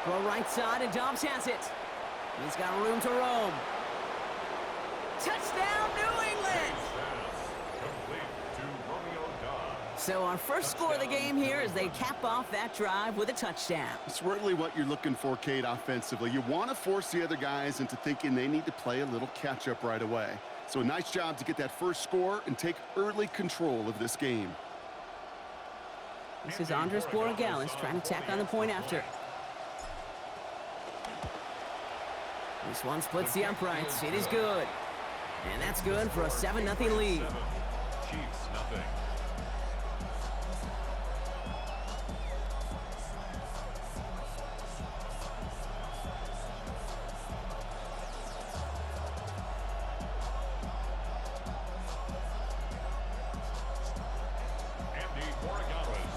Throw right side, and Dobbs has it. He's got room to roam. Touchdown, New England! So our first score of the game here is they cap off that drive with a touchdown. It's really what you're looking for, Kate, offensively. You want to force the other guys into thinking they need to play a little catch-up right away. So a nice job to get that first score and take early control of this game. This is Andres Borregales trying to tack on the point after. This one splits the uprights. It is good. And that's good for a 7-0 lead. Chiefs, nothing.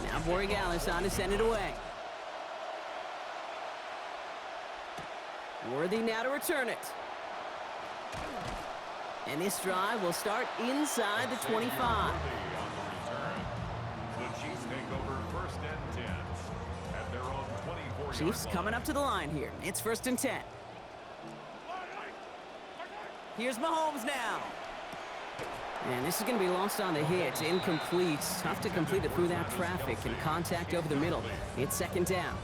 Now Borregales on to send it away. Worthy now to return it. And this drive will start inside the 25. The Chiefs take over 1st and 10 at their own 24-yard Chiefs line. coming up to the line here. It's 1st and 10. Here's Mahomes now. And this is going to be lost on the hit. Incomplete. Tough to complete it through that traffic and contact over the middle. It's 2nd down.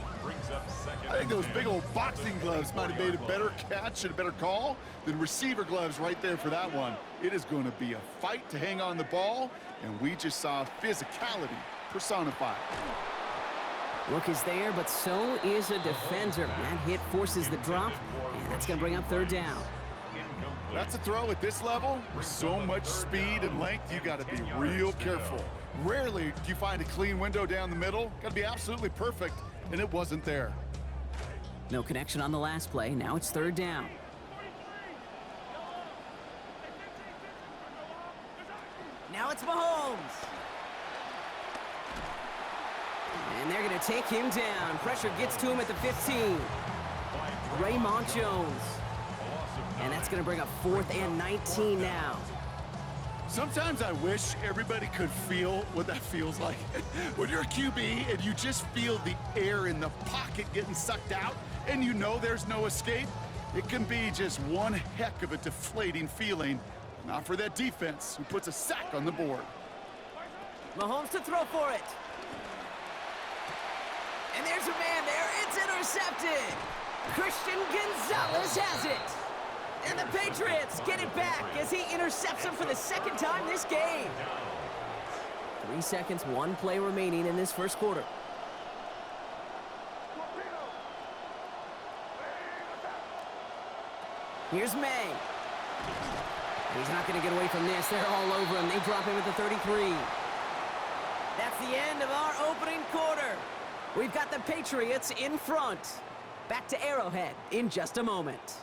I think those big old boxing gloves might have made a better catch and a better call than receiver gloves right there for that one. It is going to be a fight to hang on the ball, and we just saw physicality personified. Look is there, but so is a defender. That hit forces the drop, and that's going to bring up 3rd down. That's a throw at this level. With so much speed and length, you got to be real careful. Rarely do you find a clean window down the middle. Got to be absolutely perfect, and it wasn't there. No connection on the last play. Now it's 3rd down. Now it's Mahomes. And they're going to take him down. Pressure gets to him at the 15. Raymond Jones. And that's going to bring up 4th and 19 now. Sometimes I wish everybody could feel what that feels like. When you're a QB and you just feel the air in the pocket getting sucked out and you know there's no escape, it can be just one heck of a deflating feeling. Not for that defense who puts a sack on the board. Mahomes to throw for it. And there's a man there. It's intercepted. Christian Gonzalez has it. And the Patriots get it back as he intercepts him for the 2nd time this game. 3 seconds, 1 play remaining in this first quarter. Here's May. He's not going to get away from this. They're all over him. They drop him at the 33. That's the end of our opening quarter. We've got the Patriots in front. Back to Arrowhead in just a moment.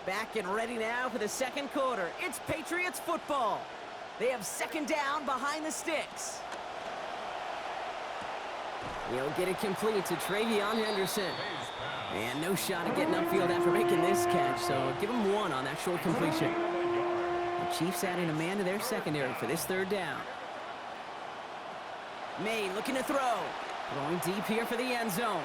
Back and ready now for the 2nd quarter. It's Patriots football. They have 2nd down behind the sticks. He'll get it complete to Travion Henderson. And no shot at getting upfield after making this catch, so give him 1 on that short completion. The Chiefs adding a man to their secondary for this 3rd down. May looking to throw. Throwing deep here for the end zone.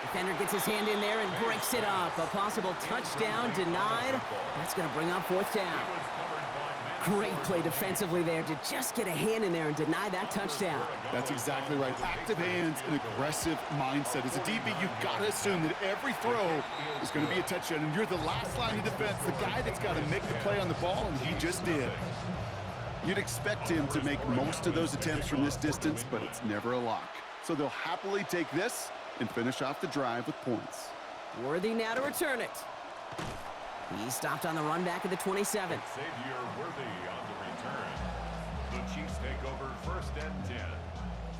Defender gets his hand in there and breaks it up. A possible touchdown denied. That's going to bring up 4th down. Great play defensively there to just get a hand in there and deny that touchdown. That's exactly right. Active hands and aggressive mindset. As a DB, you've got to assume that every throw is going to be a touchdown. And you're the last line of defense, the guy that's got to make the play on the ball, and he just did. You'd expect him to make most of those attempts from this distance, but it's never a lock. So they'll happily take this and finish off the drive with points. Worthy now to return it. He stopped on the run back at the 27. Xavier Worthy on the return. The Chiefs take over 1st and 10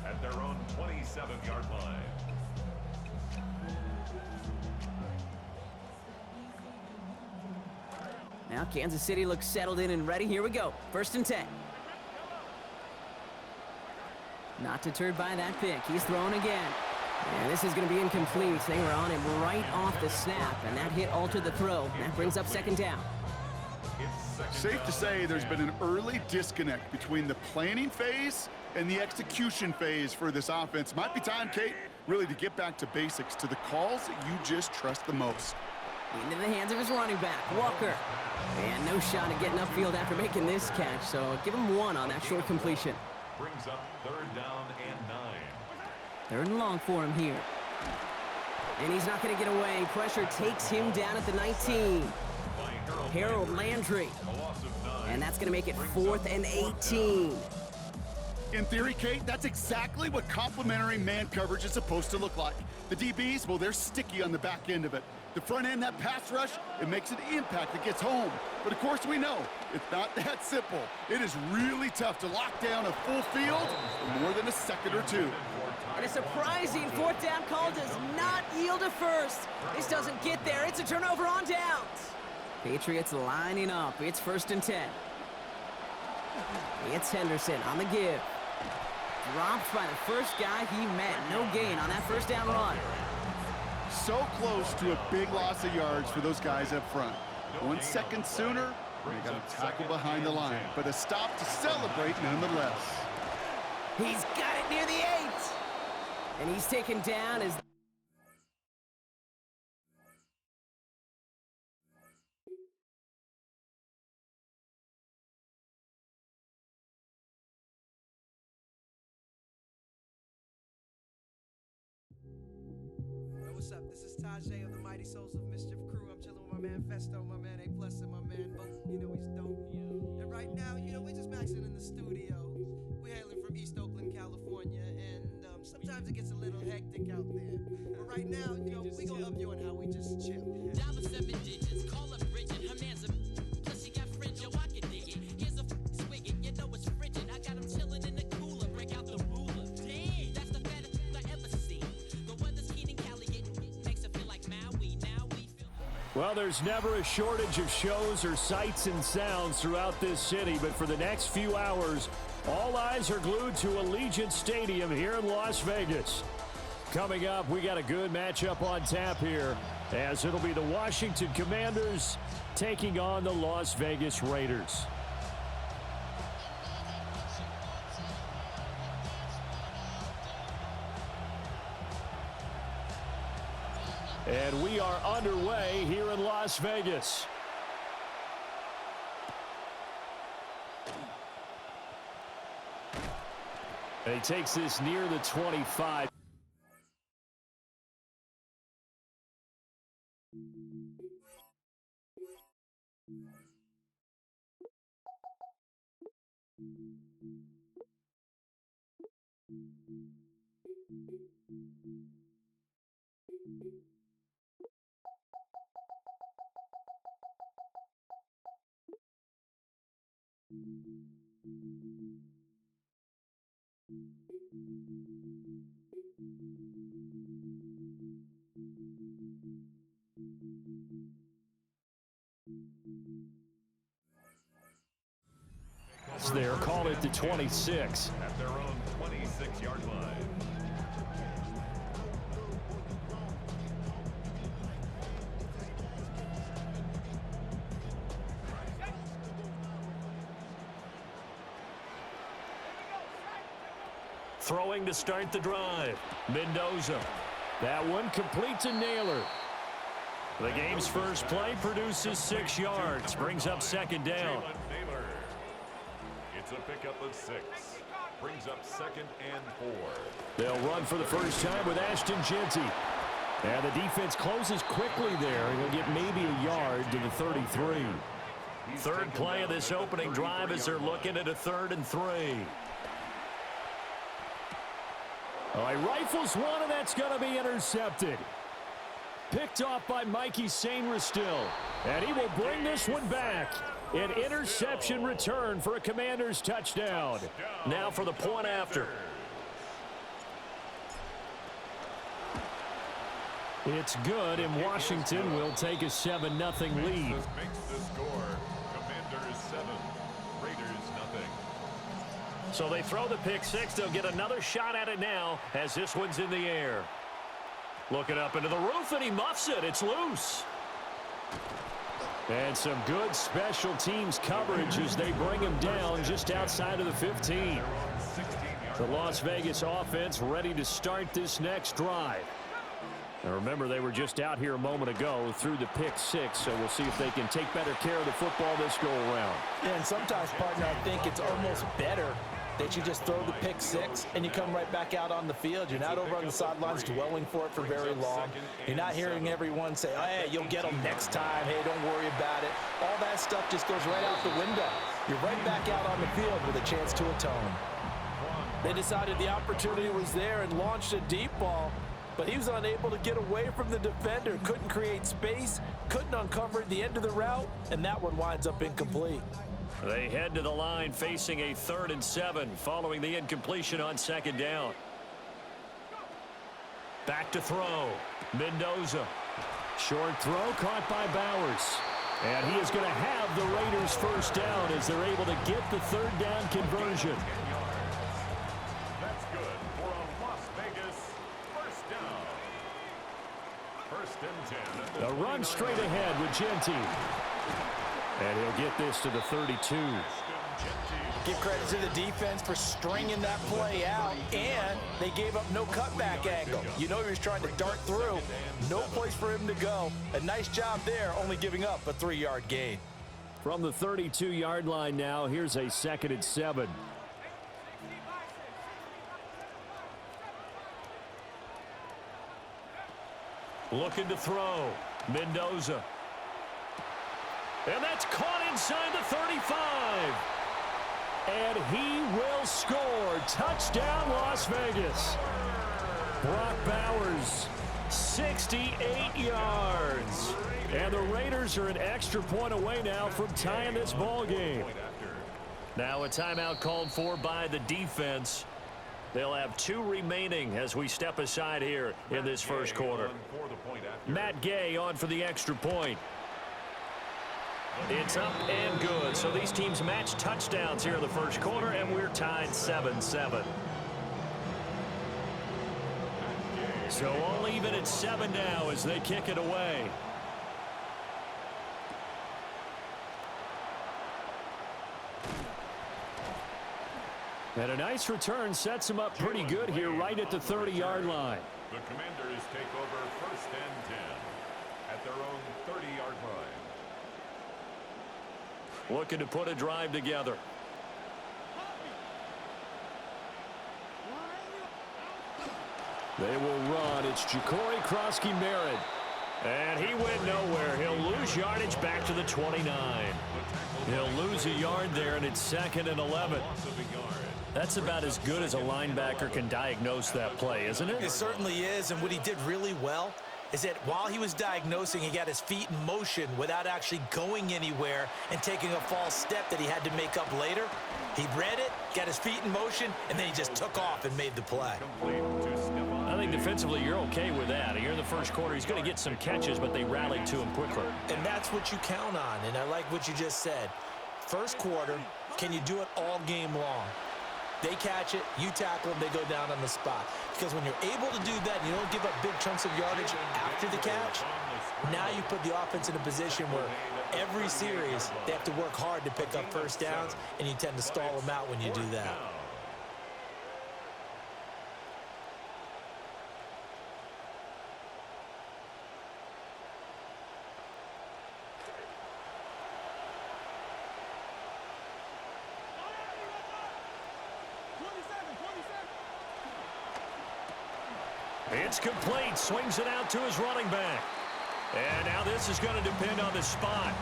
at their own 27-yard line. Now Kansas City looks settled in and ready. Here we go. 1st and 10. Not deterred by that pick. He's throwing again. And this is going to be incomplete. They were on him right off the snap, and that hit altered the throw. That brings up 2nd down. Safe to say there's been an early disconnect between the planning phase and the execution phase for this offense. Might be time, Kate, really to get back to basics, to the calls that you just trust the most. Into the hands of his running back, Walker. And no shot at getting upfield after making this catch, so give him 1 on that short completion. Brings up 3rd down and 9. 3rd and long for him here. And he's not going to get away. Pressure takes him down at the 19. Harold Landry. And that's going to make it 4th and 18. In theory, Kate, that's exactly what complementary man coverage is supposed to look like. The DBs, well, they're sticky on the back end of it. The front end, that pass rush, it makes an impact that gets home. But of course we know, it's not that simple. It is really tough to lock down a full field for more than a second or two. And a surprising 4th down call does not yield a first. This doesn't get there. It's a turnover on downs. Patriots lining up. It's 1st and 10. It's Henderson on the give. Dropped by the first guy he met. No gain on that 1st down run. So close to a big loss of yards for those guys up front. 1 second sooner, they got a tackle behind the line, but a stop to celebrate nonetheless. He's got it near the 8. And he's taken down as... What's up? This is Tajay of the Mighty Souls of Mischief crew. I'm chilling with my man Festo, my man A+, and my man Bo. You know he's dope. And right now, we're just maxing in the studio. We're hailing from East Oakland, California, and sometimes it gets a little hectic out there. But right now, we gonna up you on how we just chill. Dollar 7 digits, call up Bridget, her man's a plus she got fringe, yo, I can dig it. Here's a swig it, you know it's frigid. I got him chilling in the cooler, break out the ruler. Damn, that's the fattest I ever seen. The weather's heating Cali, it makes it feel like Maui. Now we feel. Well, there's never a shortage of shows or sights and sounds throughout this city, but for the next few hours, all eyes are glued to Allegiant Stadium here in Las Vegas. Coming up, we got a good matchup on tap here, as it'll be the Washington Commanders taking on the Las Vegas Raiders. And we are underway here in Las Vegas. And he takes this near the 25. There, call it the 26. At their own 26-yard line. Throwing to start the drive. Mendoza. That one complete to Naylor. The game's first play produces 6 yards. Brings up 2nd down. It's a pickup of 6. Brings up 2nd and 4. They'll run for the first time with Ashton Jeanty. And the defense closes quickly there. He'll get maybe a yard to the 33. Third play of this opening drive as they're looking at a 3rd and 3. Oh, he rifles one, and that's going to be intercepted. Picked off by Mikey Sainristil. And he will bring this one back. An interception return for a Commanders touchdown. Now for the point after. It's good, and Washington will take a 7-0 lead. Makes the score. Commanders 7, Raiders nothing. So they throw the pick 6. They'll get another shot at it now as this one's in the air. Looking up into the roof, and he muffs it. It's loose. And some good special teams coverage as they bring him down just outside of the 15. The Las Vegas offense ready to start this next drive. Now remember, they were just out here a moment ago through the pick 6, so we'll see if they can take better care of the football this go-around. Yeah, and sometimes, partner, I think it's almost better that you just throw the pick 6 and you come right back out on the field. You're not over on the sidelines dwelling for it for very long. You're not hearing everyone say, oh, hey, you'll get them next time. Hey, don't worry about it. All that stuff just goes right out the window. You're right back out on the field with a chance to atone. They decided the opportunity was there and launched a deep ball, but he was unable to get away from the defender, couldn't create space, couldn't uncover the end of the route, and that one winds up incomplete. They head to the line facing a 3rd and 7 following the incompletion on 2nd down. Back to throw. Mendoza. Short throw caught by Bowers. And he is going to have the Raiders first down as they're able to get the 3rd down conversion. That's good for a Las Vegas first down. 1st and 10. A run straight ahead with Gentile. And he'll get this to the 32. Give credit to the defense for stringing that play out, and they gave up no cutback angle. You know he was trying to dart through. No place for him to go. A nice job there, only giving up a 3-yard gain. From the 32-yard line now, here's a 2nd and 7. Looking to throw. Mendoza. And that's caught inside the 35. And he will score. Touchdown, Las Vegas. Brock Bowers, 68 yards. And the Raiders are an extra point away now from tying this ball game. Now a timeout called for by the defense. They'll have 2 remaining as we step aside here in this first quarter. Matt Gay on for the extra point. It's up and good. So these teams match touchdowns here in the first quarter, and we're tied 7-7. So all even at 7 now as they kick it away. And a nice return sets him up pretty good here right at the 30-yard line. The Commanders take over 1st and 10 at their own 30-yard line. Looking to put a drive together. They will run. It's Ja'Cory Krosky-Merritt. And he went nowhere. He'll lose yardage back to the 29. He'll lose a yard there, and it's 2nd and 11. That's about as good as a linebacker can diagnose that play, isn't it? It certainly is, and what he did really well is that while he was diagnosing, he got his feet in motion without actually going anywhere and taking a false step that he had to make up later. He read it, got his feet in motion, and then he just took off and made the play. I think defensively you're okay with that. Here in the first quarter, he's going to get some catches, but they rallied to him quickly. And that's what you count on, and I like what you just said. First quarter, can you do it all game long? They catch it, you tackle them, they go down on the spot. Because when you're able to do that, you don't give up big chunks of yardage after the catch, now you put the offense in a position where every series they have to work hard to pick up first downs, and you tend to stall them out when you do that. It's complete. Swings it out to his running back. And now this is going to depend on the spot.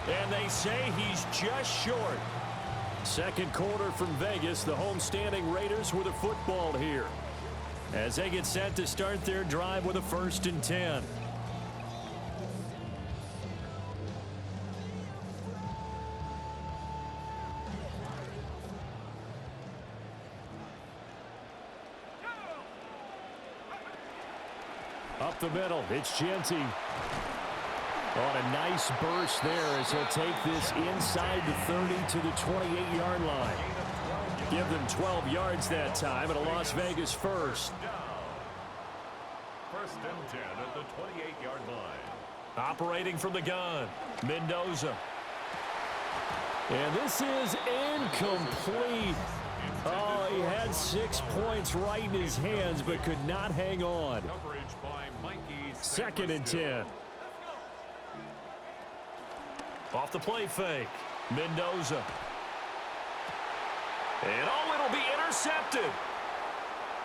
And they say he's just short. Second quarter from Vegas. The homestanding Raiders with a football here, as they get set to start their drive with a 1st and 10. Up the middle, it's Gentile. On a nice burst there as he'll take this inside the 30 to the 28-yard line. Give them 12 yards that time at a Las Vegas first. 1st and 10 at the 28-yard line. Operating from the gun, Mendoza. And this is incomplete. Oh, he had 6 points right in his hands, but could not hang on. 2nd and 10. Off the play fake, Mendoza. And oh, it'll be intercepted.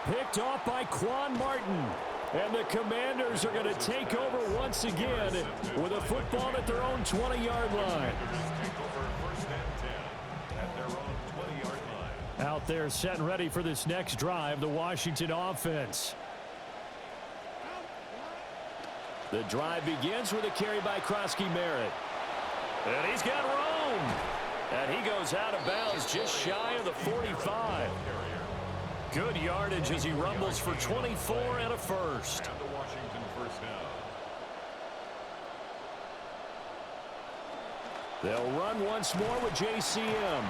Picked off by Quan Martin. And the Commanders are going to take over once again with a football at their own 20-yard line. Out there set and ready for this next drive, the Washington offense. The drive begins with a carry by Krosky-Merritt. And he's got room. And he goes out of bounds just shy of the 45. Good yardage as he rumbles for 24 and a first. And the Washington first down. They'll run once more with JCM.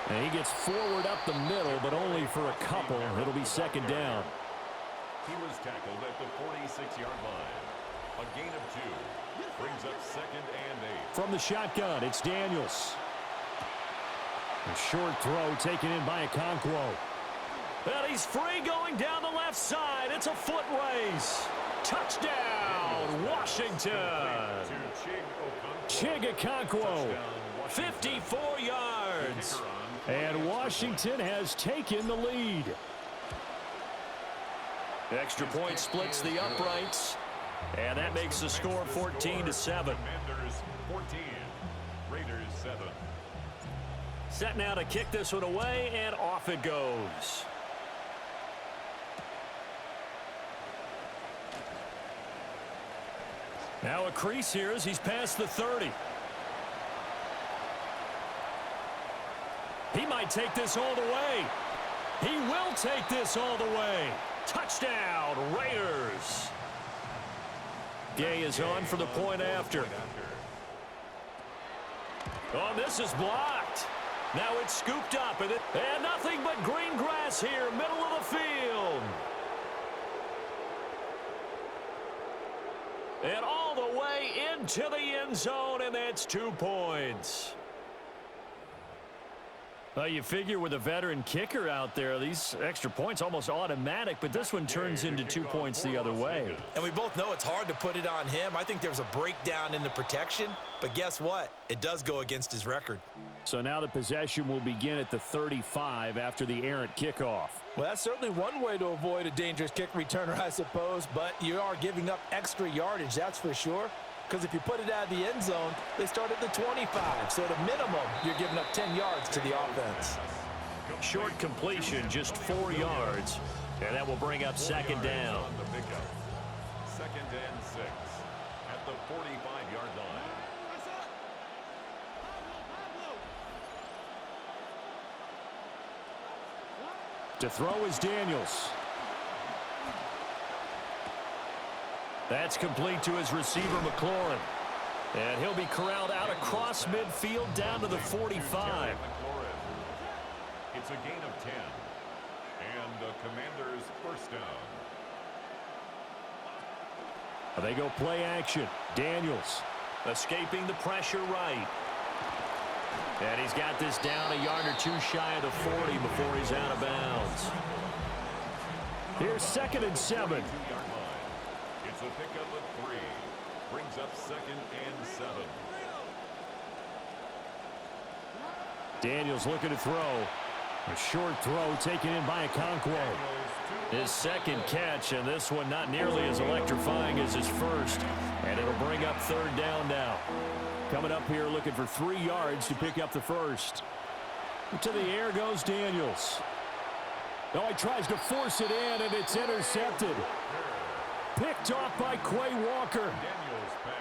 And he gets forward up the middle, but only for a couple. It'll be 2nd down. He was tackled at the 46-yard line. A gain of 2. Brings up 2nd and 8. From the shotgun, it's Daniels. A short throw taken in by Okonkwo. And he's free going down the left side. It's a foot race. Touchdown, Washington. Chig Okonkwo, 54 yards. And Washington has taken the lead. Extra point splits the uprights. And that makes the score 14-7. Commanders 14, Raiders 7. Set now to kick this one away, and off it goes. Now a crease here as he's past the 30. He might take this all the way. He will take this all the way. Touchdown, Raiders. Gay is on for the point after. Oh, this is blocked. Now it's scooped up, and nothing but green grass here, middle of the field. And all the way into the end zone, and that's 2 points. Well, you figure with a veteran kicker out there, these extra points almost automatic, but this one turns into 2 points the other way. And we both know it's hard to put it on him. I think there's a breakdown in the protection, but guess what? It does go against his record. So now the possession will begin at the 35 after the errant kickoff. Well, that's certainly one way to avoid a dangerous kick returner, I suppose, but you are giving up extra yardage, that's for sure. Because if you put it out of the end zone, they start at the 25. So at a minimum, you're giving up 10 yards to the offense. Short completion, just 4 yards. And that will bring up 2nd down. 2nd and 6 at the 45-yard line. To throw is Daniels. That's complete to his receiver, McLaurin. And he'll be corralled out across midfield down to the 45. It's a gain of 10. And the Commanders first down. They go play action. Daniels escaping the pressure right. And he's got this down a yard or 2 shy of the 40 before he's out of bounds. Here's 2nd and 7. It's a pickup of 3. Brings up 2nd and 7. Daniels looking to throw. A short throw taken in by Okonkwo. His 2nd catch, and this one not nearly as electrifying as his first. And it'll bring up 3rd down now. Coming up here looking for 3 yards to pick up the first. To the air goes Daniels. Oh, he tries to force it in, and it's intercepted. Picked off by Quay Walker.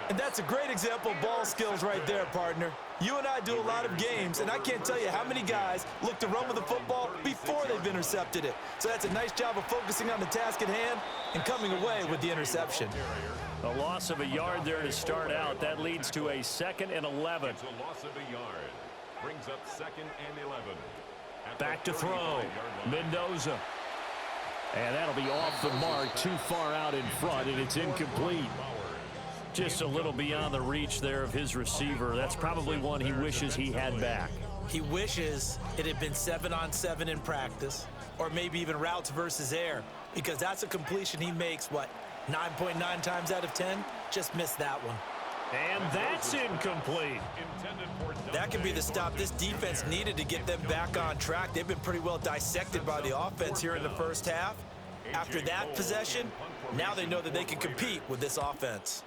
And that's a great example of ball skills right there, partner. You and I do a lot of games, and I can't tell you how many guys look to run with the football before they've intercepted it. So that's a nice job of focusing on the task at hand and coming away with the interception. A loss of a yard there to start out. That leads to a 2nd and 11. It's a loss of a yard. Brings up 2nd and 11. Back to throw. Mendoza. And that'll be off the mark, too far out in front, and it's incomplete. Just a little beyond the reach there of his receiver. That's probably one he wishes he had back. He wishes it had been 7-on-7 in practice, or maybe even routes versus air, because that's a completion he makes, 9.9 times out of 10? Just missed that one. And that's incomplete. That could be the stop this defense needed to get them back on track. They've been pretty well dissected by the offense here in the first half. After that possession, now they know that they can compete with this offense.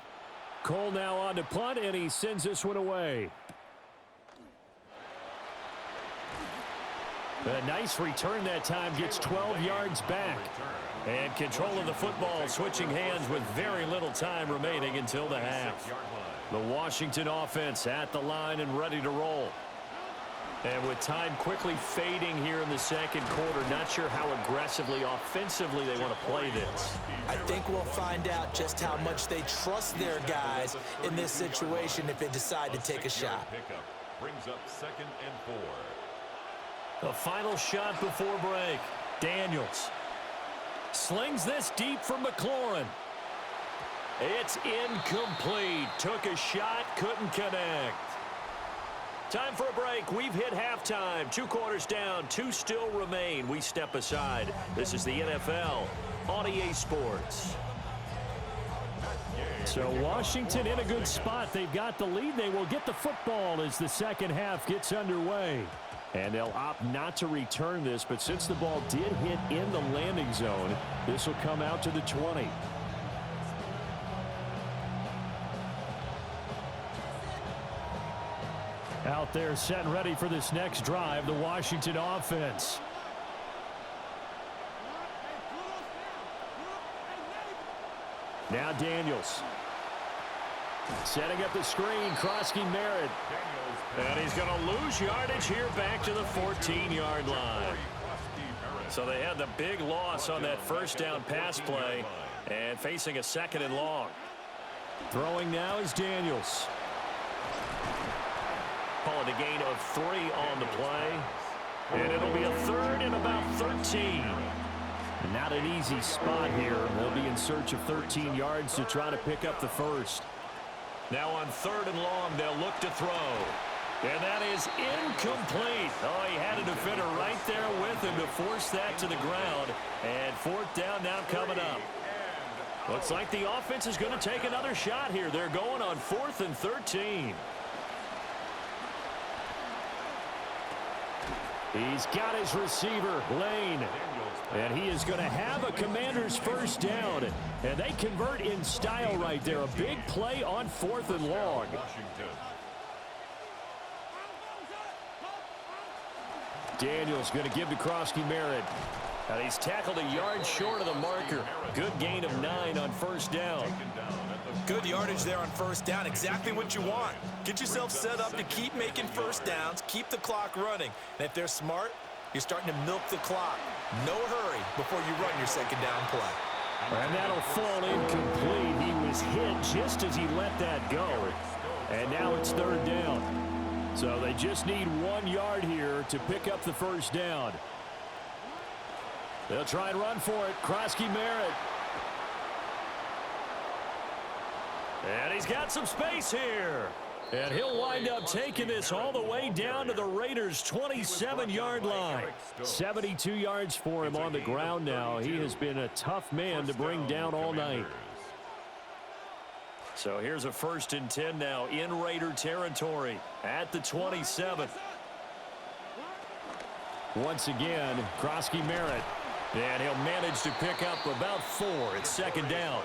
Cole now on to punt, and he sends this one away. A nice return that time, gets 12 yards back. And control of the football switching hands with very little time remaining until the half. The Washington offense at the line and ready to roll. And with time quickly fading here in the second quarter, not sure how aggressively, offensively they want to play this. I think we'll find out just how much they trust their guys in this situation if they decide to take a shot. Brings up 2nd and 4. The final shot before break. Daniels slings this deep for McLaurin. It's incomplete. Took a shot, couldn't connect. Time for a break. We've hit halftime. 2 quarters down, 2 still remain. We step aside. This is the NFL on EA Sports. So Washington in a good spot. They've got the lead. They will get the football as the second half gets underway. And they'll opt not to return this, but since the ball did hit in the landing zone, this will come out to the 20. Out there set and ready for this next drive, the Washington offense. Now Daniels. Setting up the screen, Krosky Merritt. And he's going to lose yardage here back to the 14-yard line. So they had the big loss on that first down pass play and facing a 2nd and long. Throwing now is Daniels. Call it a gain of 3 on the play. And it'll be a 3rd and about 13. Not an easy spot here. They'll be in search of 13 yards to try to pick up the first. Now on 3rd and long, they'll look to throw. And that is incomplete. Oh, he had a defender right there with him to force that to the ground. And 4th down now coming up. Looks like the offense is going to take another shot here. They're going on 4th and 13. He's got his receiver, Lane. And he is going to have a Commander's first down. And they convert in style right there. A big play on 4th and long. Daniels going to give to Krosky Merritt. And he's tackled a yard short of the marker. Good gain of 9 on first down. Good yardage there on first down. Exactly what you want. Get yourself set up to keep making first downs, keep the clock running. And if they're smart, you're starting to milk the clock. No hurry before you run your second down play. And that'll fall incomplete. He was hit just as he let that go. And now it's 3rd down. So they just need 1 yard here to pick up the first down. They'll try and run for it. Krosky Merritt. And he's got some space here. And he'll wind up taking this all the way down to the Raiders' 27-yard line. 72 yards for him on the ground now. He has been a tough man to bring down all night. So here's a 1st and 10 now in Raider territory at the 27. Once again, Krosky Merritt. And he'll manage to pick up about 4. It's 2nd down.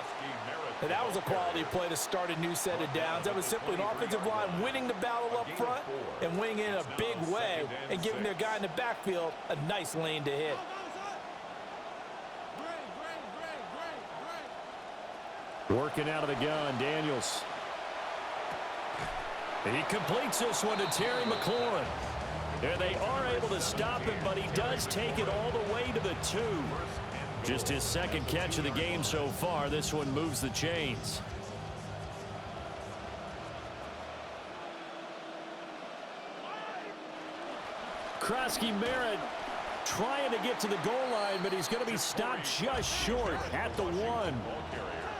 And that was a quality play to start a new set of downs. That was simply an offensive line winning the battle up front and winning it in a big way and giving their guy in the backfield a nice lane to hit. Working out of the gun, Daniels. He completes this one to Terry McLaurin. And they are able to stop him, but he does take it all the way to the 2. Just his 2nd catch of the game so far. This one moves the chains. Krosky Merritt trying to get to the goal line, but he's going to be stopped just short at the 1.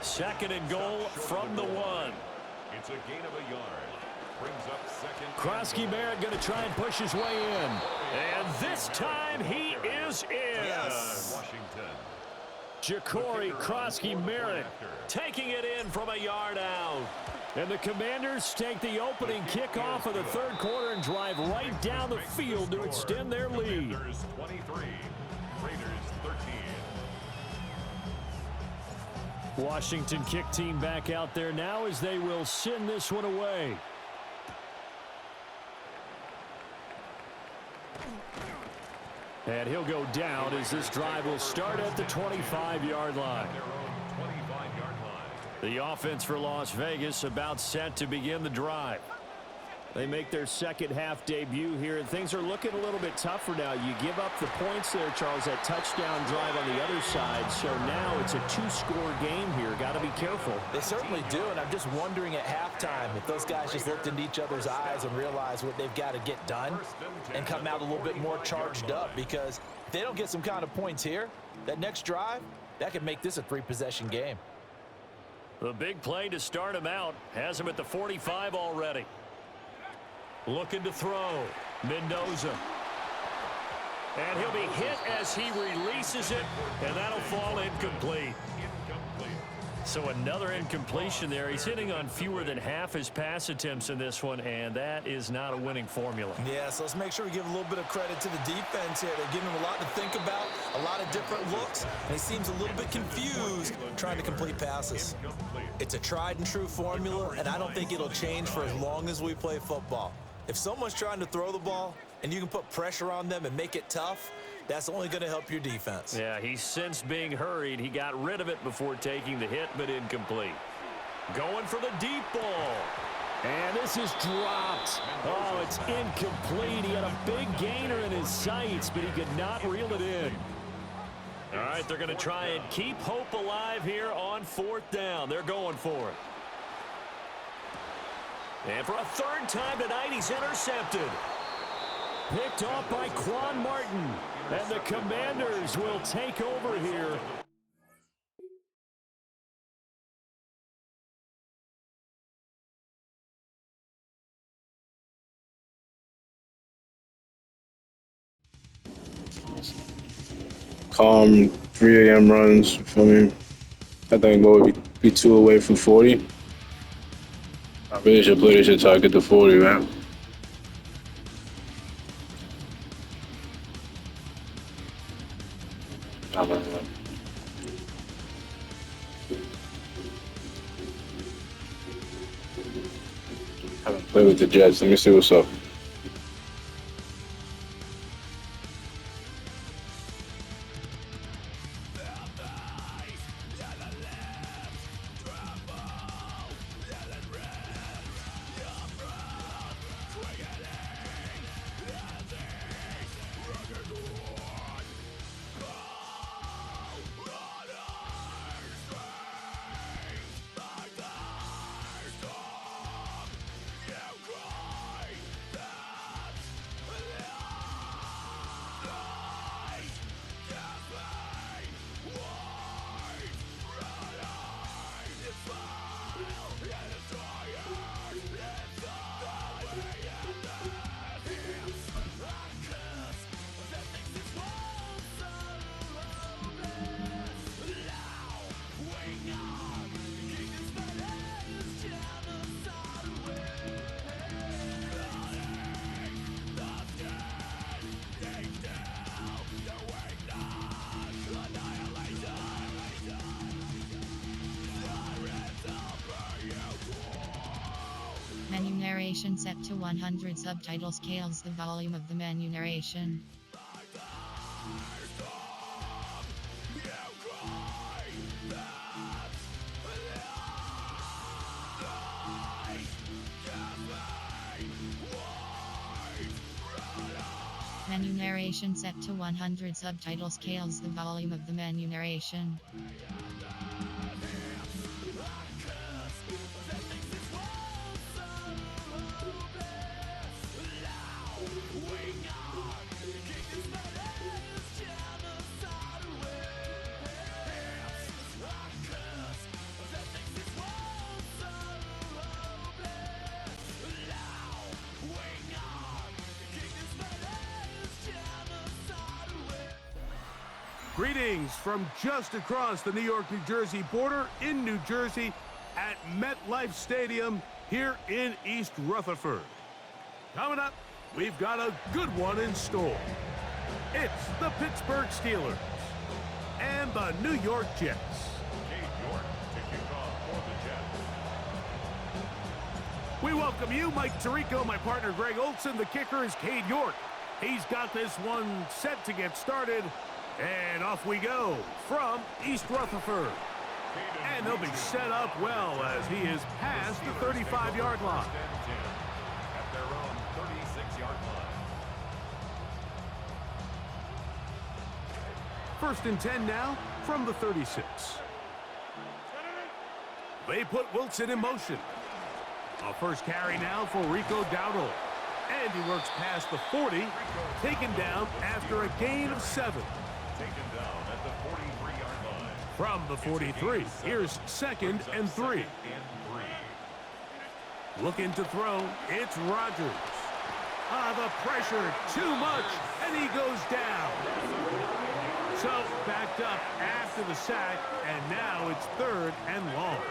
2nd and goal from the 1. It's a gain of a yard. Brings up second. Krosky Merritt going to try and push his way in. And this time he is in. Yes. Washington. Ja'Cory Krosky Merritt taking it in from a yard out. And the Commanders take the opening kickoff of the third quarter and drive right down the field to extend their lead. Commanders 23, Raiders 13. Washington kick team back out there now as they will send this one away. And he'll go down as this drive will start at the 25-yard line. Their own 25-yard line. The offense for Las Vegas about set to begin the drive. They make their second half debut here, and things are looking a little bit tougher now. You give up the points there, Charles, that touchdown drive on the other side. So now it's a two-score game here. Got to be careful. They certainly do, and I'm just wondering at halftime if those guys just looked into each other's eyes and realized what they've got to get done and come out a little bit more charged up, because if they don't get some kind of points here, that next drive, that could make this a three-possession game. The big play to start him out has him at the 45 already. Looking to throw. Mendoza. And he'll be hit as he releases it, and that'll fall incomplete. So another incompletion there. He's hitting on fewer than half his pass attempts in this one, and that is not a winning formula. Yeah, so let's make sure we give a little bit of credit to the defense here. They're giving him a lot to think about, a lot of different looks, and he seems a little bit confused trying to complete passes. It's a tried and true formula, and I don't think it'll change for as long as we play football. If someone's trying to throw the ball and you can put pressure on them and make it tough, that's only going to help your defense. Yeah, he's since being hurried. He got rid of it before taking the hit, but incomplete. Going for the deep ball. And this is dropped. Oh, it's incomplete. He had a big gainer in his sights, but he could not reel it in. All right, they're going to try and keep hope alive here on fourth down. They're going for it. And for a third time tonight, he's intercepted. Picked off by Quan Martin. And the Commanders will take over here. Calm 3 a.m. runs, you feel me? I think what would be 2 away from 40. I really should play this shit till I get to 40, man. I haven't played with the Jets. Let me see what's up. Menu narration set to 100. Subtitle scales the volume of the menu narration. Menu narration set to 100. Subtitle scales the volume of the menu narration. Greetings from just across the New York-New Jersey border in New Jersey at MetLife Stadium here in East Rutherford. Coming up, we've got a good one in store. It's the Pittsburgh Steelers and the New York Jets. Cade York to kick off for the Jets. We welcome you, Mike Tirico, my partner Greg Olson. The kicker is Cade York. He's got this one set to get started, and off we go from East Rutherford. And they'll be set up well as he is past the 35-yard line. At their own 36-yard line. First and 10 now from the 36. They put Wilson in motion. A first carry now for Rico Dowdle. And he works past the 40, taken down after a gain of 7. Taken down at the 43-yard line. From the 43, here's 2nd and 3. Looking to throw, it's Rodgers. The pressure, too much, and he goes down. So, backed up after the sack, and now it's 3rd and long.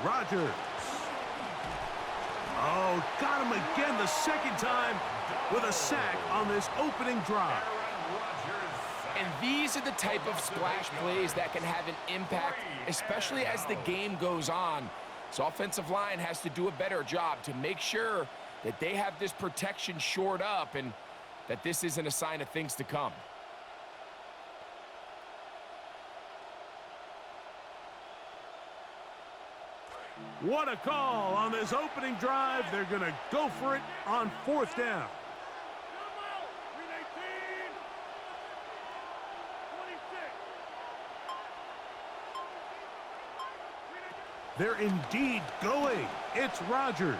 Rodgers. Oh, got him again the second time with a sack on this opening drive. And these are the type of splash plays that can have an impact, especially as the game goes on. So offensive line has to do a better job to make sure that they have this protection shored up and that this isn't a sign of things to come. What a call on this opening drive. They're going to go for it on 4th down. They're indeed going. It's Rodgers.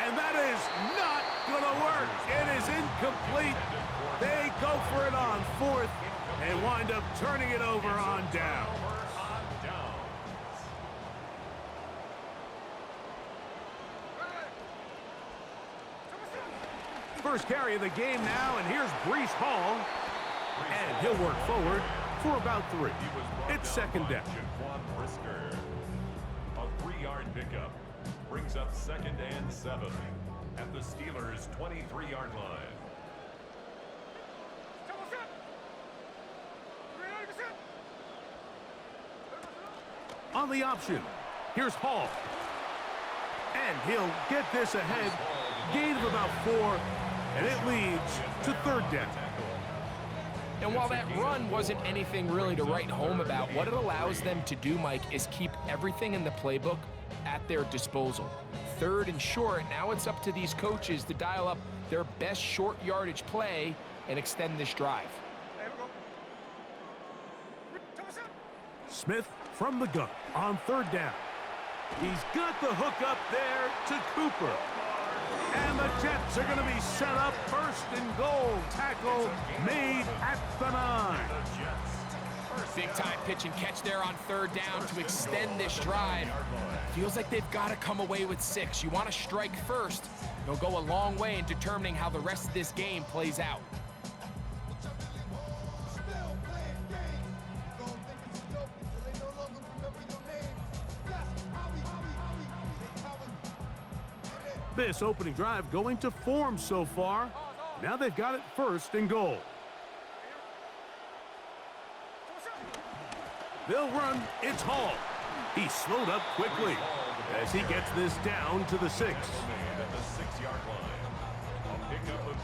And that is not going to work. It is incomplete. They go for it on 4th and wind up turning it over on down. First carry of the game now, and here's Breece Hall. And he'll work forward for about 3. It's 2nd down. A 3-yard pickup brings up 2nd and 7 at the Steelers' 23-yard line. On the option, here's Hall. And he'll get this ahead. Gain of about 4, and it leads to 3rd down. And while that run wasn't anything really to write home about, what it allows them to do, Mike, is keep everything in the playbook at their disposal. 3rd and short, now it's up to these coaches to dial up their best short yardage play and extend this drive. Smith from the gun on 3rd down. He's got the hook up there to Cooper. And the Jets are going to be set up 1st and goal. Tackle made at the 9. Big-time pitch and catch there on 3rd down to extend this drive. Feels like they've got to come away with 6. You want to strike first. They'll go a long way in determining how the rest of this game plays out. This opening drive going to form so far. Now they've got it 1st and goal. They'll run. It's Hall. He slowed up quickly as he gets this down to the 6. At the 6-yard line. A pickup of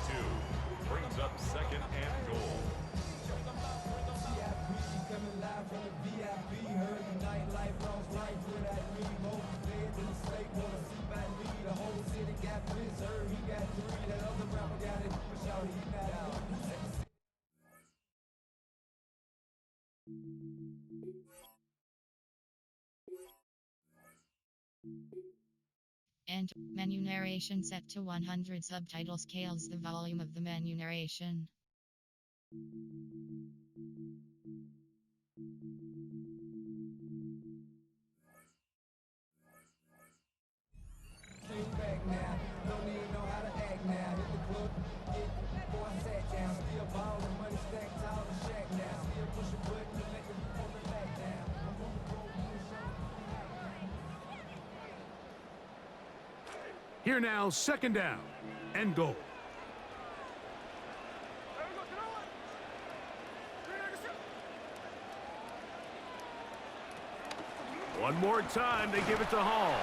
2 brings up 2nd and goal. And menu narration set to 100. Subtitle scales the volume of the menu narration. Back now, don't even know how to act now. Hit the club, get Here now, second down and goal. One more time, they give it to Hall.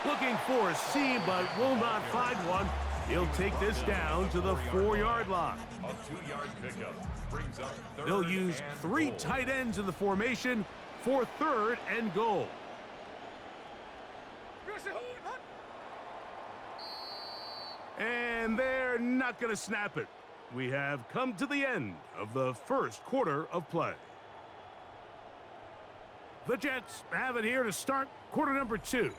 Looking for a seam, but will not find one. He'll take this down to the 4-yard line. A 2-yard pickup brings up third They'll use and 3 goal. tight ends in the formation for third and goal. And they're not going to snap it. We have come to the end of the first quarter of play. The Jets have it here to start quarter number 2,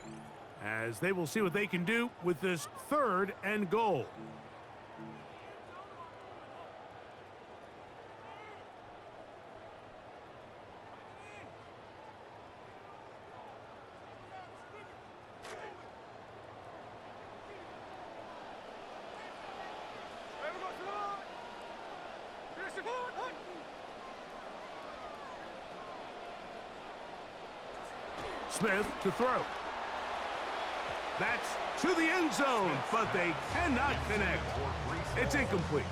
as they will see what they can do with this third and goal. Smith to throw. That's to the end zone, but they cannot connect. It's incomplete.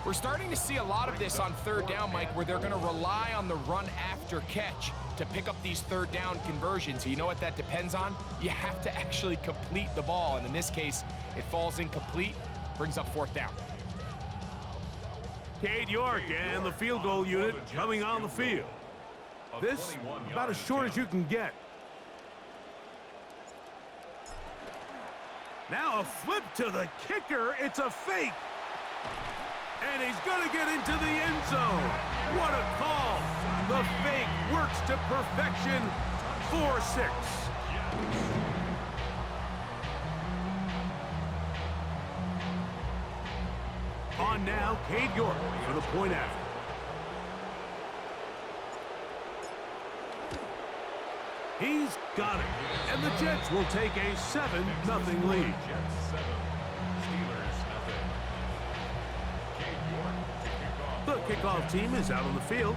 We're starting to see a lot of this on third down, Mike, where they're going to rely on the run after catch to pick up these third down conversions. You know what that depends on? You have to actually complete the ball, and in this case, it falls incomplete, brings up fourth down. Cade York and the field goal unit coming on the field. This about as short as you can get. Now a flip to the kicker. It's a fake. And he's going to get into the end zone. What a call. The fake works to perfection. 4-6. On now, Cade York for the point after. He's got it. And the Jets will take a 7-0 lead. Jets 7, Steelers nothing. The kickoff team is out on the field,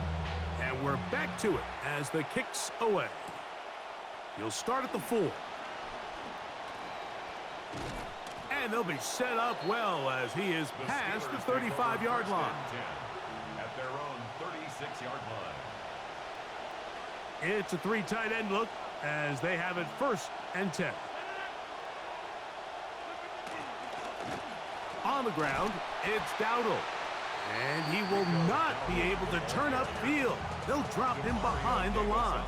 and we're back to it as the kick's away. He'll start at the 4. And they'll be set up well as he is past the 35-yard line. At their own 36-yard line. It's a 3 tight end look as they have it first and 10. On the ground, it's Dowdle. And he will not be able to turn upfield. They'll drop him behind the line.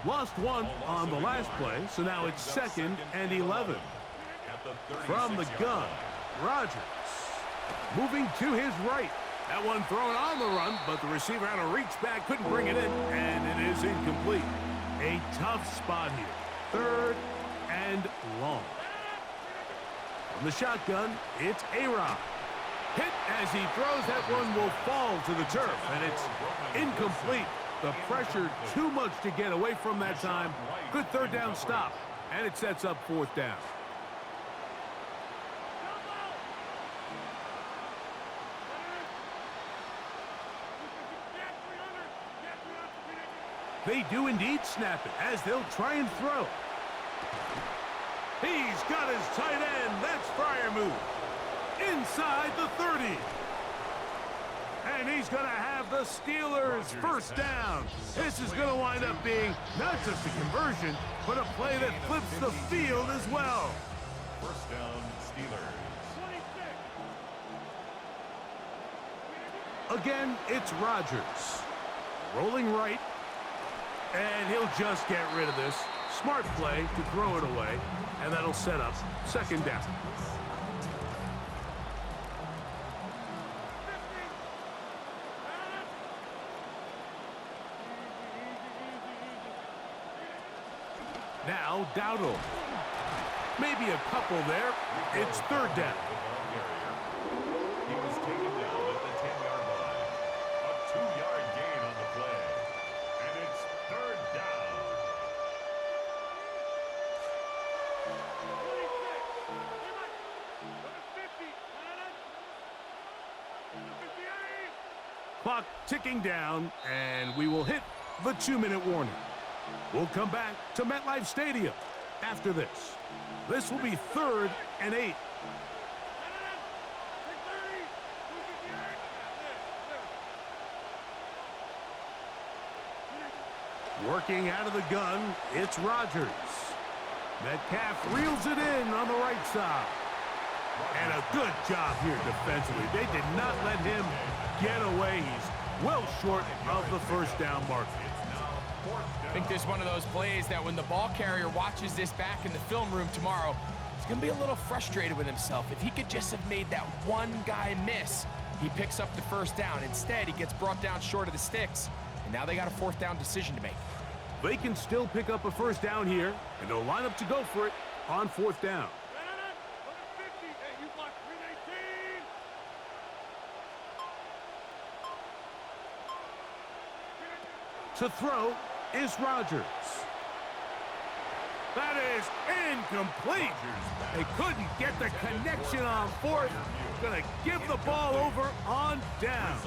Lost 1 on the last play, so now it's 2nd and 11. From the gun, Rodgers moving to his right. That one thrown on the run, but the receiver had to reach back, couldn't bring it in, and it is incomplete. A tough spot here. 3rd and long. From the shotgun, it's A-Rod. Hit as he throws. That one will fall to the turf, and it's incomplete. The pressure too much to get away from that time. Good third down stop, and it sets up 4th down. They do indeed snap it as they'll try and throw. He's got his tight end. That's Freiermuth. Inside the 30. And he's going to have the Steelers first down. This is going to wind up being not just a conversion, but a play that flips the field as well. First down, Steelers. Again, it's Rodgers. Rolling right. And he'll just get rid of this. Smart play to throw it away. And that'll set up 2nd down. Now Dowdle. Maybe a couple there. It's 3rd down. He was taken down at the 10-yard line. A 2-yard gain on the play. And it's 3rd down. Clock ticking down, and we will hit the 2-minute warning. We'll come back to MetLife Stadium after this. This will be 3rd and 8. Working out of the gun, it's Rodgers. Metcalf reels it in on the right side. And a good job here defensively. They did not let him get away. He's well short of the first down marker. I think this is one of those plays that when the ball carrier watches this back in the film room tomorrow, he's going to be a little frustrated with himself. If he could just have made that one guy miss, he picks up the first down. Instead, he gets brought down short of the sticks, and now they got a 4th down decision to make. They can still pick up a first down here, and they'll line up to go for it on 4th down. To throw is Rodgers. That is incomplete. They couldn't get the connection on 4th. Gonna give the ball over on down.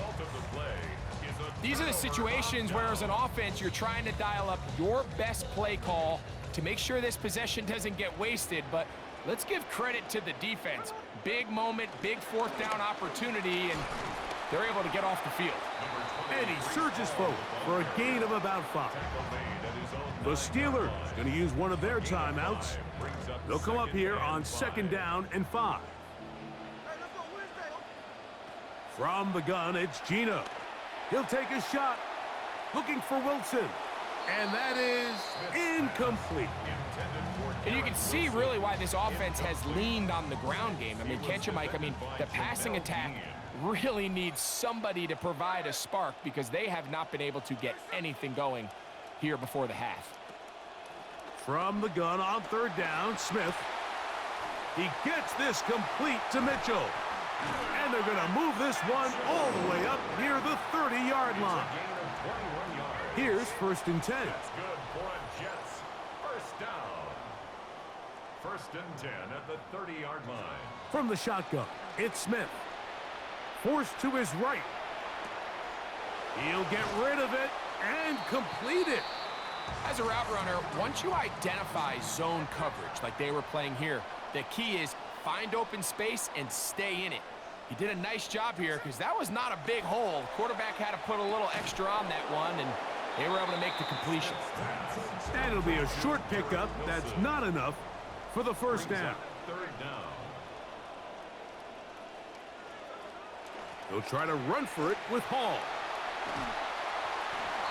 These are the situations where as an offense you're trying to dial up your best play call to make sure this possession doesn't get wasted, but let's give credit to the defense. Big moment, big 4th down opportunity, and they're able to get off the field. And he surges forward for a gain of about 5. The Steelers going to use one of their timeouts. They'll come up here on 2nd down and 5. From the gun, it's Gino. He'll take a shot, looking for Wilson. And that is incomplete. And you can see really why this offense has leaned on the ground game. I mean, can't you, Mike? I mean, the passing attack really needs somebody to provide a spark because they have not been able to get anything going here before the half. From the gun on 3rd down, Smith. He gets this complete to Mitchell. And they're going to move this one all the way up near the 30-yard line. Here's 1st and 10. That's good for a Jets first down. 1st and 10 at the 30-yard line. From the shotgun, it's Smith. Forced to his right. He'll get rid of it and complete it. As a route runner, once you identify zone coverage like they were playing here, the key is find open space and stay in it. He did a nice job here because that was not a big hole. Quarterback had to put a little extra on that one, and they were able to make the completion. And it'll be a short pickup. That's not enough for the first down. 3rd down. They'll try to run for it with Hall.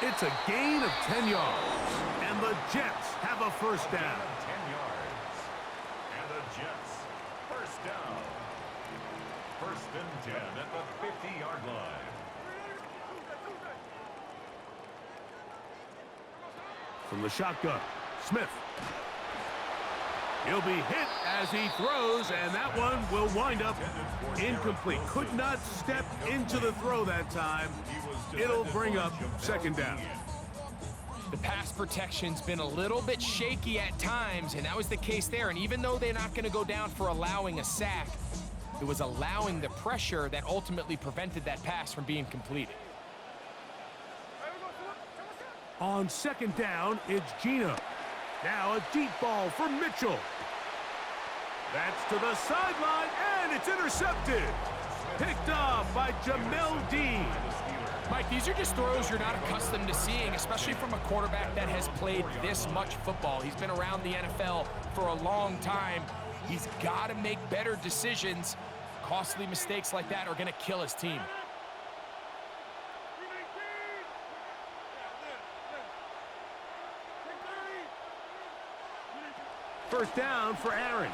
It's a gain of 10 yards, and the Jets have a first down. 10 yards. And the Jets first down. 1st and 10 at the 50-yard line. From the shotgun, Smith. He'll be hit as he throws, and that one will wind up incomplete. Could not step into the throw that time. It'll bring up 2nd down. The pass protection's been a little bit shaky at times, and that was the case there. And even though they're not going to go down for allowing a sack, it was allowing the pressure that ultimately prevented that pass from being completed. On 2nd down, it's Gino. Now a deep ball for Mitchell. That's to the sideline, and it's intercepted. Picked off by Jamel Dean. Mike, these are just throws you're not accustomed to seeing, especially from a quarterback that has played this much football. He's been around the NFL for a long time. He's got to make better decisions. Costly mistakes like that are going to kill his team. First down for Aaron.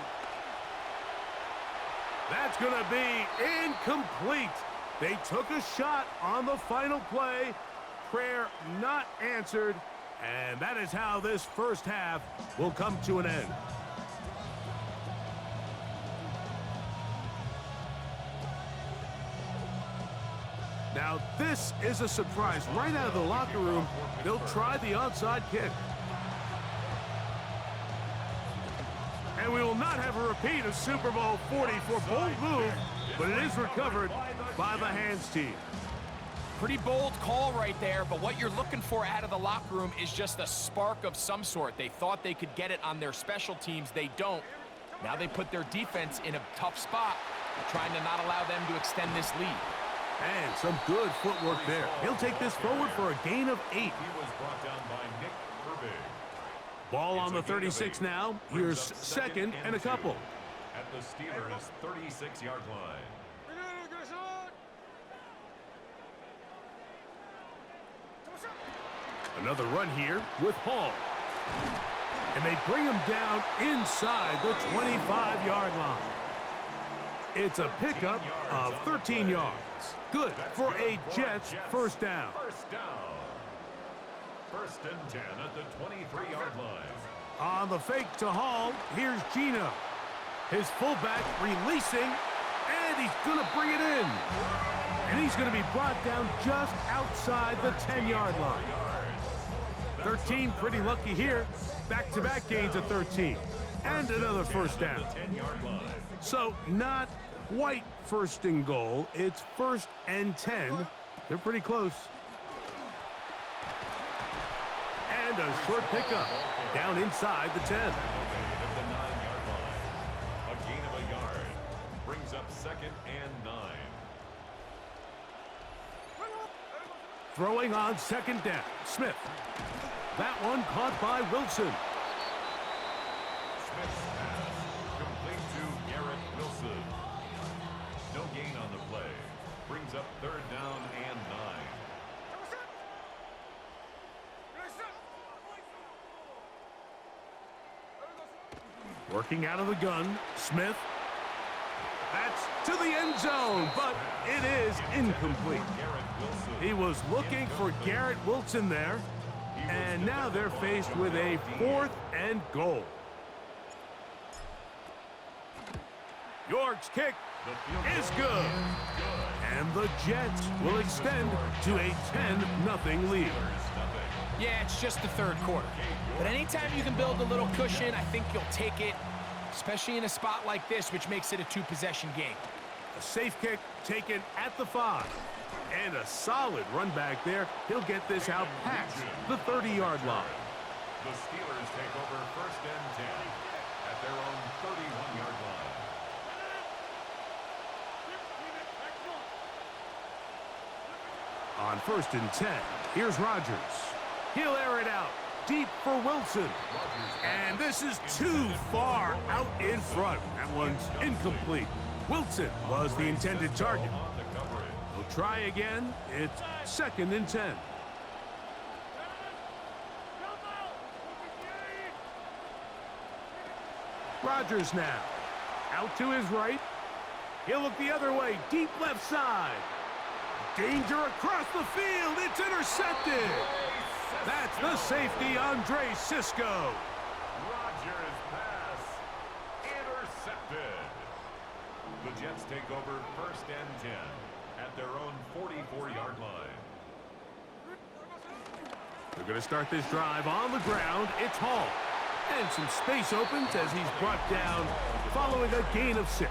That's going to be incomplete. They took a shot on the final play. Prayer not answered. And that is how this first half will come to an end. Now this is a surprise. Right out of the locker room, they'll try the onside kick. And we will not have a repeat of Super Bowl 40 for bold move, but it is recovered by the hands team. Pretty bold call right there, but what you're looking for out of the locker room is just a spark of some sort. They thought they could get it on their special teams. They don't. Now they put their defense in a tough spot, trying to not allow them to extend this lead. And some good footwork there. He'll take this forward for a gain of 8. He was brought down by Nick Herbig. Ball on the 36 now. Here's second and a couple. At the Steelers' 36-yard line. Another run here with Hall. And they bring him down inside the 25-yard line. It's a pickup of 13 yards. Good for a Jets first down. First down. First and 10 at the 23-yard line. On the fake to Hall, here's Gino. His fullback releasing, and he's going to bring it in. And he's going to be brought down just outside the 10-yard line. 13, pretty lucky here. Back-to-back gains of 13. And another first down. So not quite first and goal. It's first and 10. They're pretty close. And a short pickup down inside the 10. At the 9-yard line. A gain of a yard. Brings up second and 9. Throwing on second down. Smith. That one caught by Wilson. Smith's pass complete to Garrett Wilson. No gain on the play. Brings up third down and 9. Working out of the gun, Smith. That's to the end zone, but it is incomplete. He was looking for Garrett Wilson there, and now they're faced with a 4th and goal. York's kick is good, and the Jets will extend to a 10-0 lead. Yeah, it's just the third quarter. But anytime you can build a little cushion, I think you'll take it, especially in a spot like this, which makes it a 2-possession game. A safe kick taken at the 5. And a solid run back there. He'll get this out past the 30-yard line. The Steelers take over first and 10 at their own 31-yard line. On first and 10, here's Rodgers. He'll air it out deep for Wilson. And this is too far out in front. That one's incomplete. Wilson was the intended target. We'll try again. It's second and 10. Rodgers now. Out to his right. He'll look the other way. Deep left side. Danger across the field. It's intercepted. That's the safety, Andre Sisco. Rodgers' pass intercepted. The Jets take over first and 10 at their own 44-yard line. They're going to start this drive on the ground. It's Hall. And some space opens as he's brought down following a gain of 6.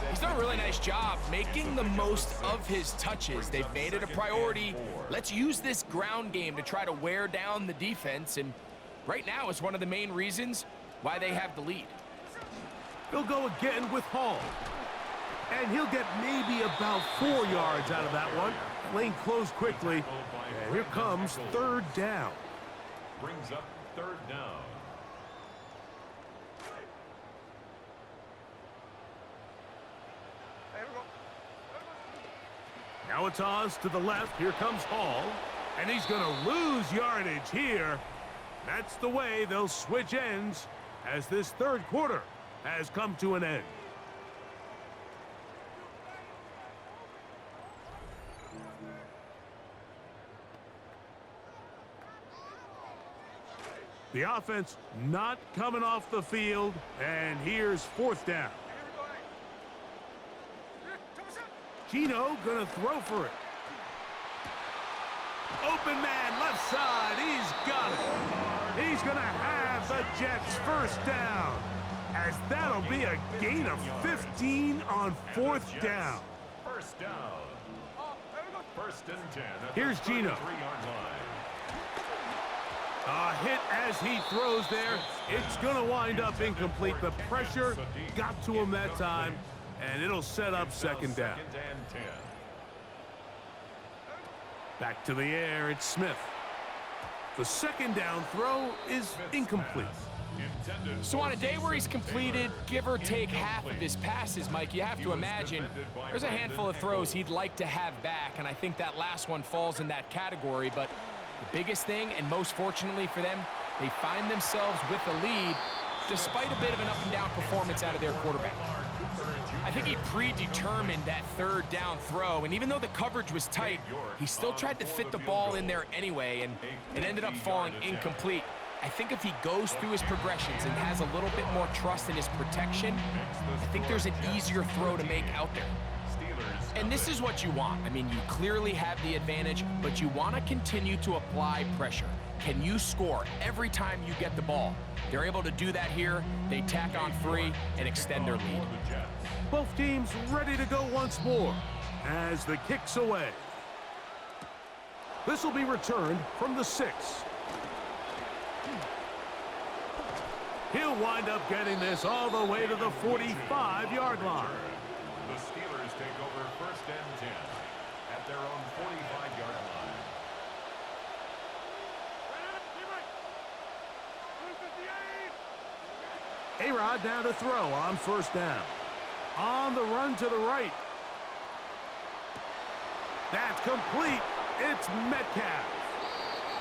He's done a really nice job making the most of his touches. They've made it a priority. Let's use this ground game to try to wear down the defense, and right now is one of the main reasons why they have the lead. They'll go again with Hall. And he'll get maybe about 4 yards out of that one. Lane closed quickly. And here comes third down. Brings up third down. Now a toss to the left. Here comes Hall. And he's going to lose yardage here. That's the way they'll switch ends as this third quarter has come to an end. The offense not coming off the field, and here's fourth down. Gino gonna throw for it. Open man, left side, he's got it. He's gonna have the Jets first down, as that'll be a gain of 15 on fourth down. First down. First and 10. Here's Gino. A hit as he throws there. It's going to wind up incomplete. The pressure got to him that time, and it'll set up second down. Back to the air, it's Smith. The second down throw is incomplete. So on a day where he's completed, give or take half of his passes, Mike, you have to imagine there's a handful of throws he'd like to have back, and I think that last one falls in that category. But the biggest thing, and most fortunately for them, they find themselves with the lead despite a bit of an up-and-down performance out of their quarterback. I think he predetermined that third down throw, and even though the coverage was tight, he still tried to fit the ball in there anyway, and it ended up falling incomplete. I think if he goes through his progressions and has a little bit more trust in his protection, I think there's an easier throw to make out there. And this is what you want. I mean, you clearly have the advantage, but you want to continue to apply pressure. Can you score every time you get the ball? They're able to do that here. They tack on 3 and extend their lead. Both teams ready to go once more as the kick's away. This will be returned from the 6. He'll wind up getting this all the way to the 45-yard line. The Steelers take over first and 10 at their own 45-yard line. A-Rod down to throw on first down. On the run to the right. That's complete. It's Metcalf.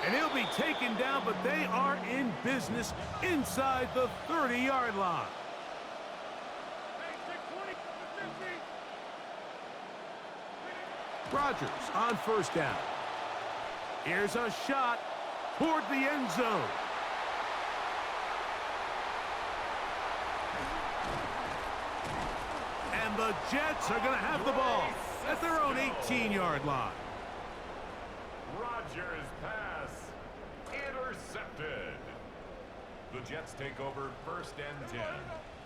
And he'll be taken down, but they are in business inside the 30-yard line. Rodgers on first down. Here's a shot toward the end zone. And the Jets are going to have the ball at their own 18-yard line. Rodgers pass intercepted. The Jets take over first and 10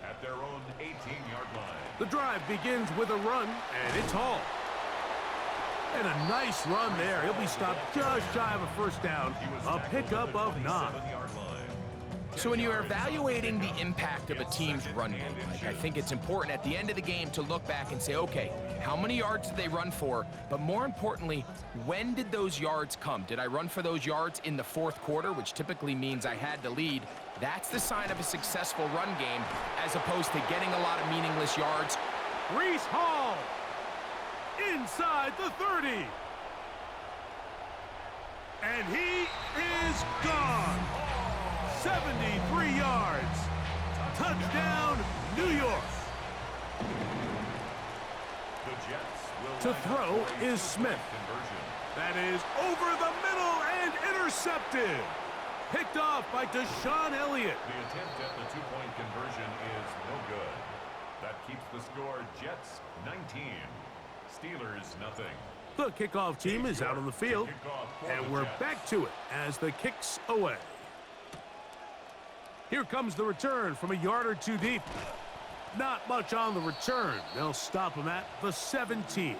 at their own 18-yard line. The drive begins with a run, and it's Hall. And a nice run there. He'll be stopped just shy of a first down. A pickup of 9. So when you're evaluating the impact of a team's run game, Mike, I think it's important at the end of the game to look back and say, okay, how many yards did they run for? But more importantly, when did those yards come? Did I run for those yards in the fourth quarter, which typically means I had to lead? That's the sign of a successful run game, as opposed to getting a lot of meaningless yards. Breece Hall inside the 30. And he is gone. 73 yards. Touchdown, New York. The Jets will To throw is Smith. That is over the middle and intercepted. Picked off by Deshaun Elliott. The attempt at the two-point conversion is no good. That keeps the score Jets 19, Steelers nothing. The kickoff team is out on the field, and we're back to it as the kick's away. Here comes the return from a yard or two deep. Not much on the return. They'll stop him at the 17.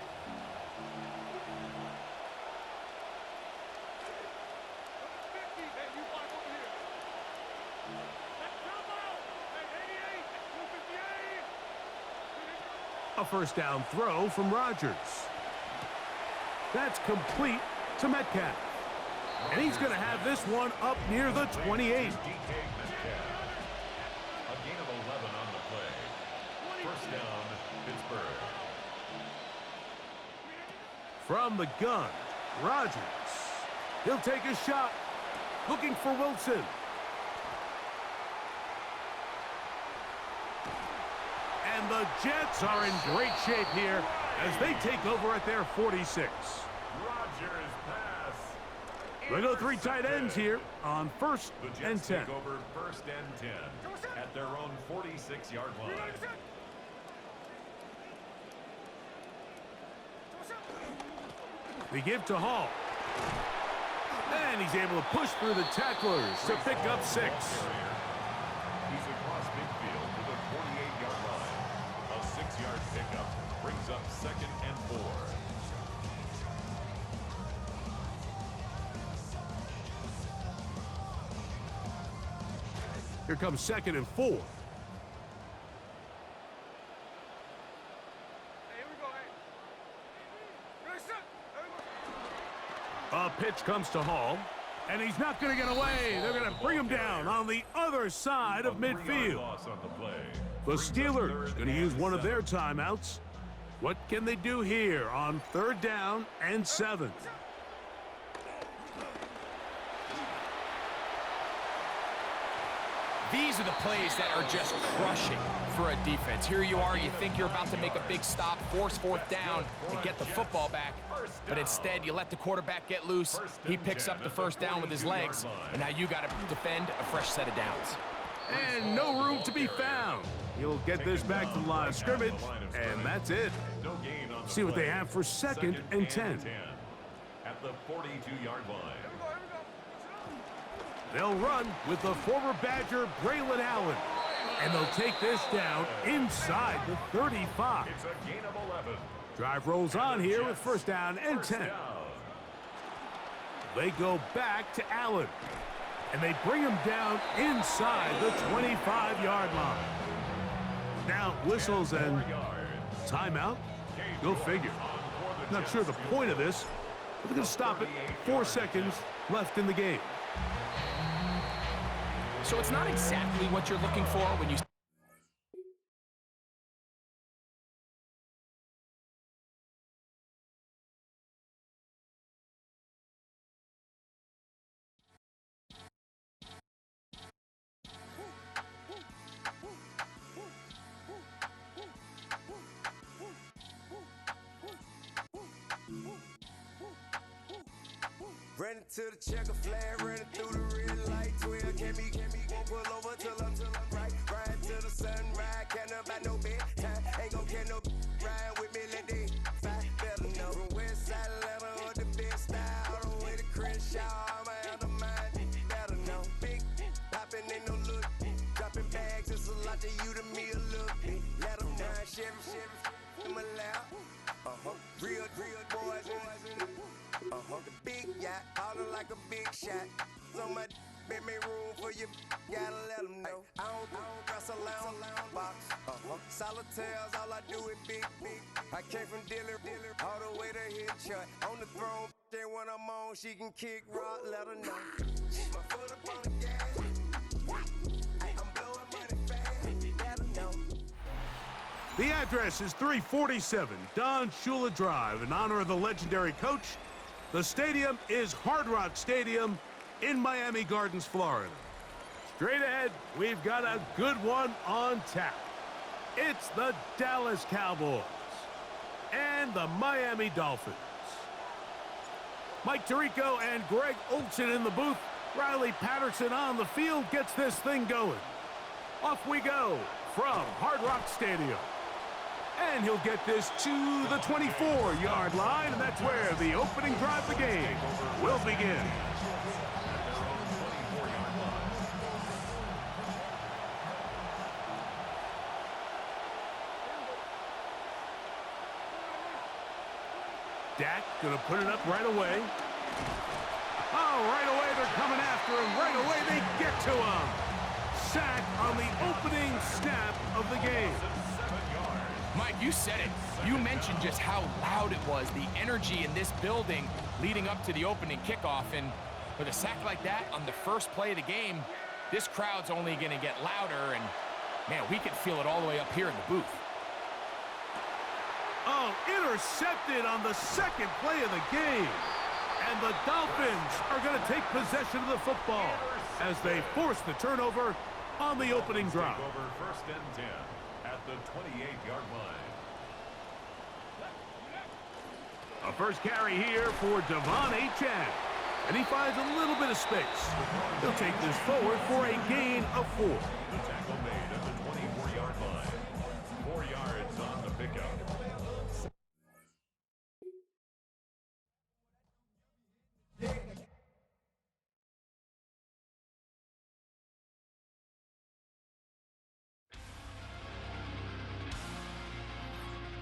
A first down throw from Rodgers. That's complete to Metcalf. And he's going to have this one up near the 28. A gain of 11 on the play. First down, Pittsburgh. From the gun, Rodgers. He'll take a shot. Looking for Wilson. And the Jets are in great shape here as they take over at their 46. Rodgers pass. They go 3 tight ends here on first The Jets and 10. take over first and 10 at their own 46-yard line. They give to Hall. And he's able to push through the tacklers to pick up 6. He's across midfield to the 48-yard line. A 6-yard pickup brings up second and 4. Here comes 2nd and 4. A pitch comes to Hall, and he's not going to get away. They're going to bring him down on the other side of midfield. The Steelers going to use one of their timeouts. What can they do here on 3rd down and 7? These are the plays that are just crushing for a defense. Here you are, you think you're about to make a big stop, force 4th down, and get the football back. But instead, you let the quarterback get loose. He picks up the 1st down with his legs, and now you got to defend a fresh set of downs. And no room to be found. He'll get this back to the line of scrimmage, and that's it. See what they have for 2nd and 10. At the 42-yard line. They'll run with the former Badger Braylon Allen, and they'll take this down inside the 35. It's a gain of 11. Drive rolls on here with 1st down and 10. They go back to Allen, and they bring him down inside the 25-yard line. Now whistles and timeout. Go figure. Not sure the point of this, but they're going to stop it. 4 seconds left in the game. So it's not exactly what you're looking for when you... Running to the checker flag, running through the red light. 12 can me, won't pull over till I'm right. Ride to the sunrise, can't nobody no bed time. Ain't gon' get no ride with me, let they fight. Better know from West Side Atlanta or the best style. All the way to Crenshaw, I'm out of mind. Better know, big poppin' ain't no look. Dropping bags, it's a lot to you, to me a little bit. Let them know, Chevy, in my lap. Real boys in the big yacht, hollering like a big shot. So much, make me room for you, gotta let them know. I don't dress a lounge box. Solitaires, all I do is big. I came from dealer, all the way to hit shot. On the throne, then when I'm on, she can kick rock, let her know. My foot up on the gas. I'm blowing money fast, let her know. The address is 347 Don Shula Drive in honor of the legendary coach. The stadium is Hard Rock Stadium in Miami Gardens, Florida. Straight ahead, we've got a good one on tap. It's the Dallas Cowboys and the Miami Dolphins. Mike Tirico and Greg Olson in the booth. Riley Patterson on the field gets this thing going. Off we go from Hard Rock Stadium. And he'll get this to the 24-yard line, and that's where the opening drive of the game will begin. Dak gonna put it up right away. Oh, right away they're coming after him. Right away they get to him. Sack on the opening snap of the game. Mike, you said it. You mentioned just how loud it was, the energy in this building leading up to the opening kickoff. And with a sack like that on the first play of the game, this crowd's only going to get louder. And, man, we can feel it all the way up here in the booth. Oh, intercepted on the second play of the game. And the Dolphins are going to take possession of the football as they force the turnover on the opening drive. Over 1st and 10 at the 28-yard line. A first carry here for Devon Achane. And he finds a little bit of space. He'll take this forward for a gain of 4. The tackle made at the